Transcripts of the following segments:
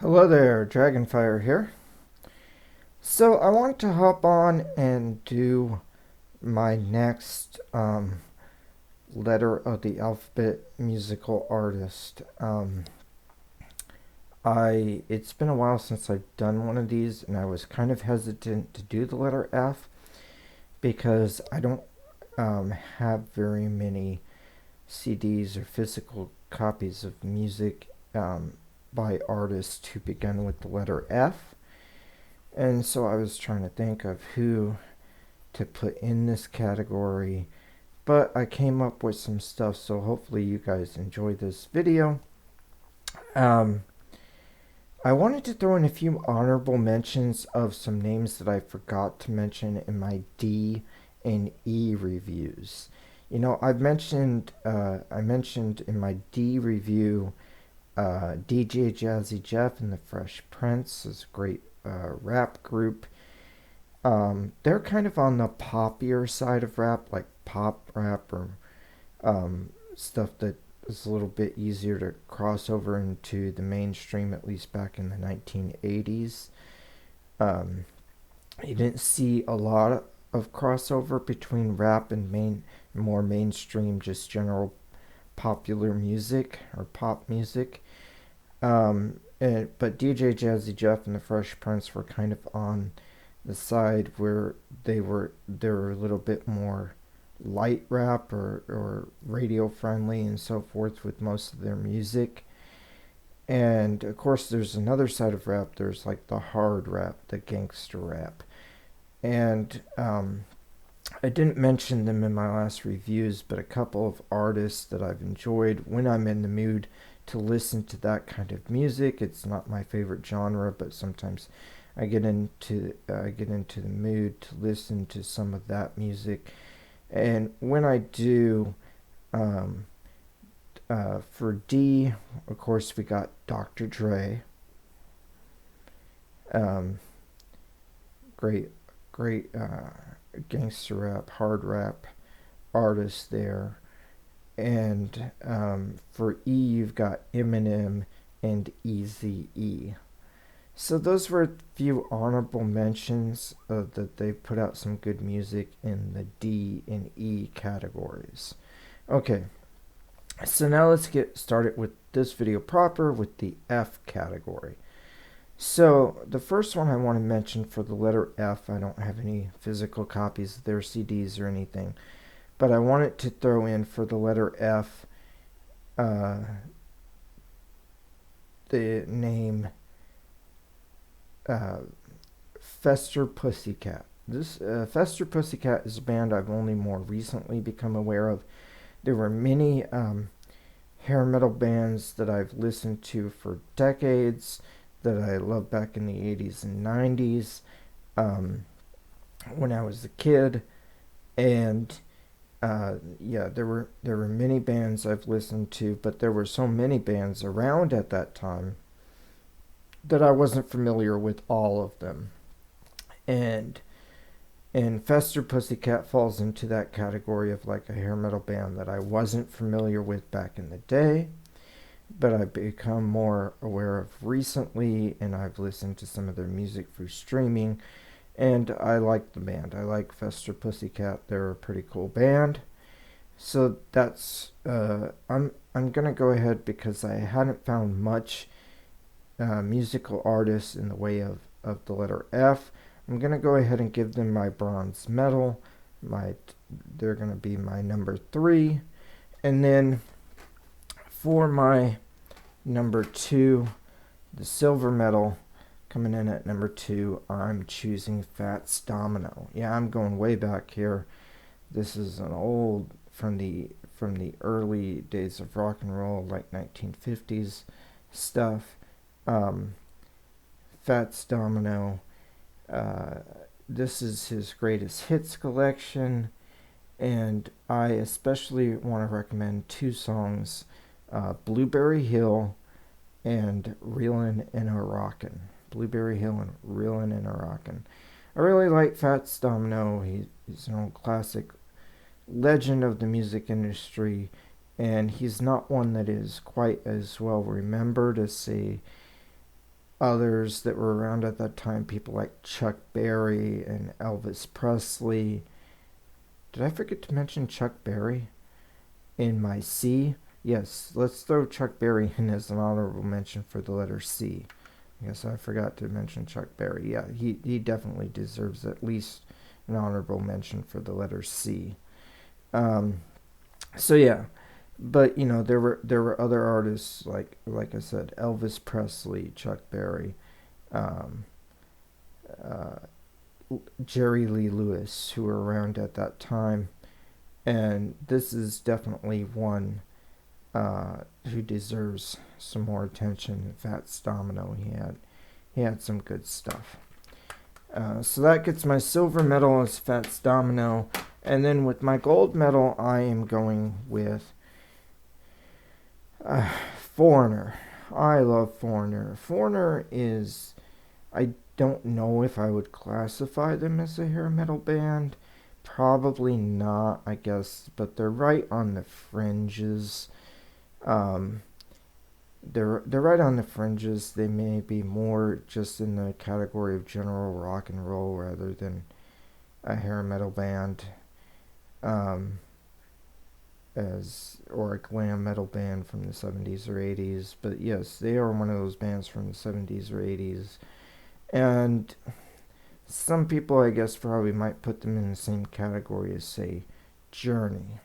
Hello there, Dragonfire here. So I want to hop on and do my next letter of the alphabet musical artist. I It's been a while since I've done one of these, and I was kind of hesitant to do the letter F because I don't have very many CDs or physical copies of music by artists who begin with the letter F. And so I was trying to think of who to put in this category, but I came up with some stuff, so hopefully you guys enjoy this video. Um, I wanted to throw in a few honorable mentions of some names that I forgot to mention in my D and E reviews. I mentioned in my D review DJ Jazzy Jeff and the Fresh Prince is a great rap group. They're kind of on the poppier side of rap, like pop rap or stuff that is a little bit easier to cross over into the mainstream, at least back in the 1980s. Um, you didn't see a lot of crossover between rap and more mainstream, just general popular music or pop music. But DJ Jazzy Jeff and the Fresh Prince were kind of on the side where they were a little bit more light rap or radio friendly and so forth with most of their music. And of course, there's another side of rap. There's like the hard rap, the gangster rap. And I didn't mention them in my last reviews, but a couple of artists that I've enjoyed when I'm in the mood to listen to that kind of music. It's not my favorite genre, but sometimes I get into the mood to listen to some of that music. And when I do, um, for D, of course, we got Dr. Dre. Um, great, great gangster rap, hard rap artist there. And for E, you've got Eminem and Easy E. So those were a few honorable mentions that they put out some good music in the D and E categories. Okay, so now let's get started with this video proper with the F category. So the first one I want to mention for the letter F, I don't have any physical copies of their CDs or anything, but I wanted to throw in for the letter F uh, the name uh, Fester Pussycat. This Fester Pussycat is a band I've only more recently become aware of. There were many hair metal bands that I've listened to for decades that I loved back in the 80s and 90s um, when I was a kid. And yeah, there were many bands I've listened to, but there were so many bands around at that time that I wasn't familiar with all of them. And Fester Pussycat falls into that category of like a hair metal band that I wasn't familiar with back in the day, but I've become more aware of recently, and I've listened to some of their music through streaming, and I like the band. I like Fester Pussycat. They're a pretty cool band. So that's I'm gonna go ahead because I hadn't found much musical artists in the way of the letter F. I'm gonna go ahead and give them my bronze medal. They're gonna be my number 3, and then for my number 2, the silver medal, coming in at number 2, I'm choosing Fats Domino. Yeah, I'm going way back here. This is an old from the early days of rock and roll, like 1950s stuff. Um, Fats Domino. Uh, this is his greatest hits collection, and I especially want to recommend 2 songs, Blueberry Hill and Reelin' and a Rockin'. Blueberry Hill and Reelin' and a Rockin'. I really like Fats Domino. He's an old classic legend of the music industry, and he's not one that is quite as well remembered as, say, others that were around at that time, people like Chuck Berry and Elvis Presley. Did I forget to mention Chuck Berry in my C? Yes, let's throw Chuck Berry in as an honorable mention for the letter C. I guess I forgot to mention Chuck Berry. Yeah, he definitely deserves at least an honorable mention for the letter C. Um, so yeah, but there were other artists like I said, Elvis Presley, Chuck Berry, um, uh, Jerry Lee Lewis, who were around at that time, and this is definitely one who deserves some more attention. Fats Domino, he had some good stuff. So that gets my silver medal as Fats Domino, and then with my gold medal, I am going with Foreigner. I love Foreigner. Foreigner is, I don't know if I would classify them as a hair metal band. Probably not, I guess, but they're right on the fringes. Um, they're right on the fringes. They may be more just in the category of general rock and roll rather than a hair metal band, um, as or a glam metal band from the 70s or 80s. But yes, they are one of those bands from the 70s or 80s, and some people, I guess, probably might put them in the same category as, say, Journey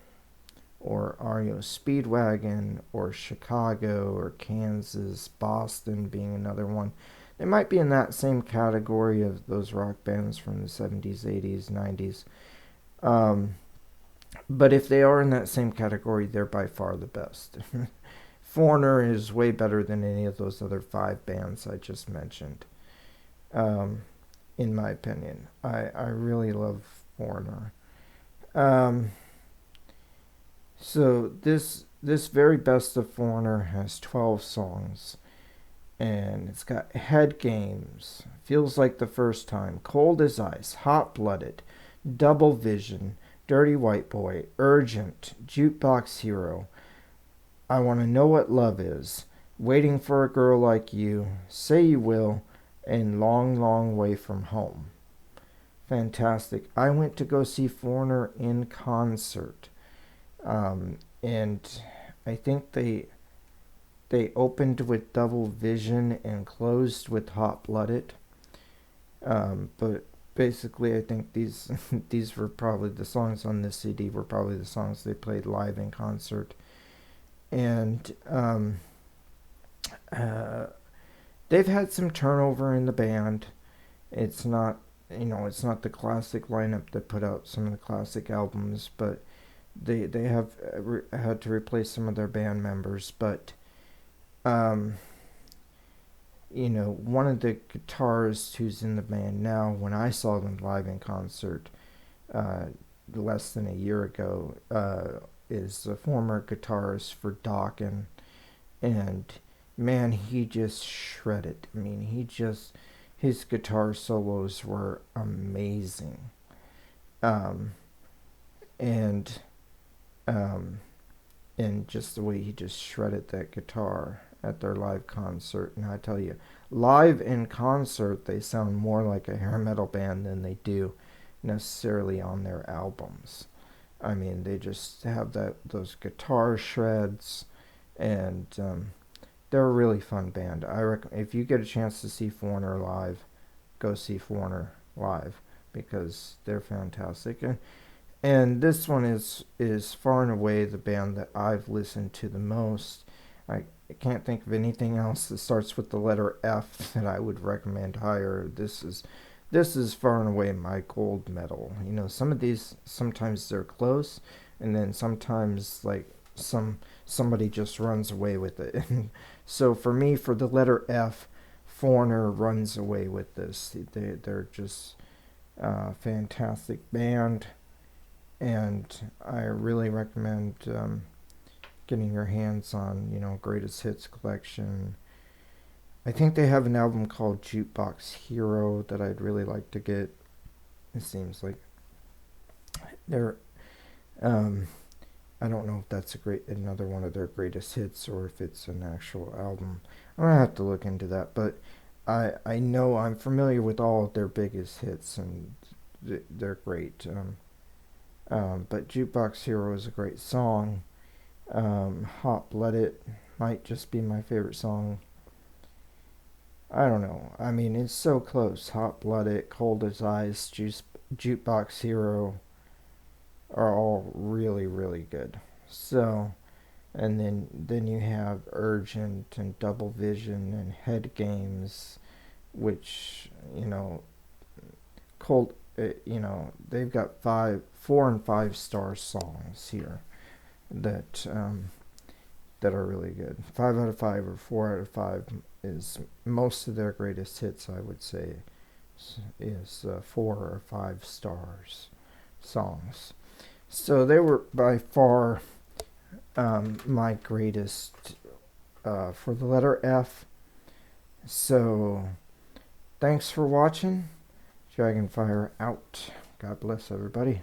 or REO Speedwagon or Chicago or Kansas, Boston being another one. They might be in that same category of those rock bands from the 70s, 80s, 90s. Um, but if they are in that same category, they're by far the best. Foreigner is way better than any of those other five bands I just mentioned, um, in my opinion. I really love Foreigner. Um, So this very best of Foreigner has 12 songs, and it's got Head Games, Feels Like the First Time, Cold as Ice, Hot Blooded, Double Vision, Dirty White Boy, Urgent, Jukebox Hero, I Want to Know What Love Is, Waiting for a Girl Like You, Say You Will, and Long Long Way From Home. Fantastic. I went to go see Foreigner in concert. And I think they opened with Double Vision and closed with Hot Blooded. But basically, I think these these were probably the songs on this CD were probably the songs they played live in concert, and uh, they've had some turnover in the band. It's not it's not the classic lineup that put out some of the classic albums, but they have had to replace some of their band members, but um, one of the guitarists who's in the band now, when I saw them live in concert uh, less than a year ago, is a former guitarist for Dokken, and man, he just shredded. I mean, his guitar solos were amazing, um, and um, and just the way he just shredded that guitar at their live concert. And I tell you, live in concert, they sound more like a hair metal band than they do necessarily on their albums. I mean, they just have those guitar shreds, and they're a really fun band. I if you get a chance to see Foreigner live, go see Foreigner live because they're fantastic. And this one is far and away the band that I've listened to the most. I can't think of anything else that starts with the letter F that I would recommend higher. This is far and away my gold medal. Some of these sometimes they're close, and then sometimes like somebody just runs away with it. And so for me, for the letter F, Foreigner runs away with this. They're just a fantastic band, and I really recommend getting your hands on, Greatest Hits collection. I think they have an album called Jukebox Hero that I'd really like to get. It seems like they're, um, I don't know if that's another one of their greatest hits or if it's an actual album. I'm gonna have to look into that, but I know I'm familiar with all of their biggest hits, and they're great. But Jukebox Hero is a great song. Hot Blooded might just be my favorite song. I don't know. I mean, it's so close. Hot Blooded, Cold as Ice, Jukebox Hero are all really, really good. So, and then you have Urgent and Double Vision and Head Games, which, Cold, they've got 4 and 5 star songs here that that are really good. 5 out of 5 or 4 out of 5 is most of their greatest hits, I would say, is 4 or 5 stars songs. So they were by far my greatest for the letter F. So thanks for watching. Dragonfire out. God bless everybody.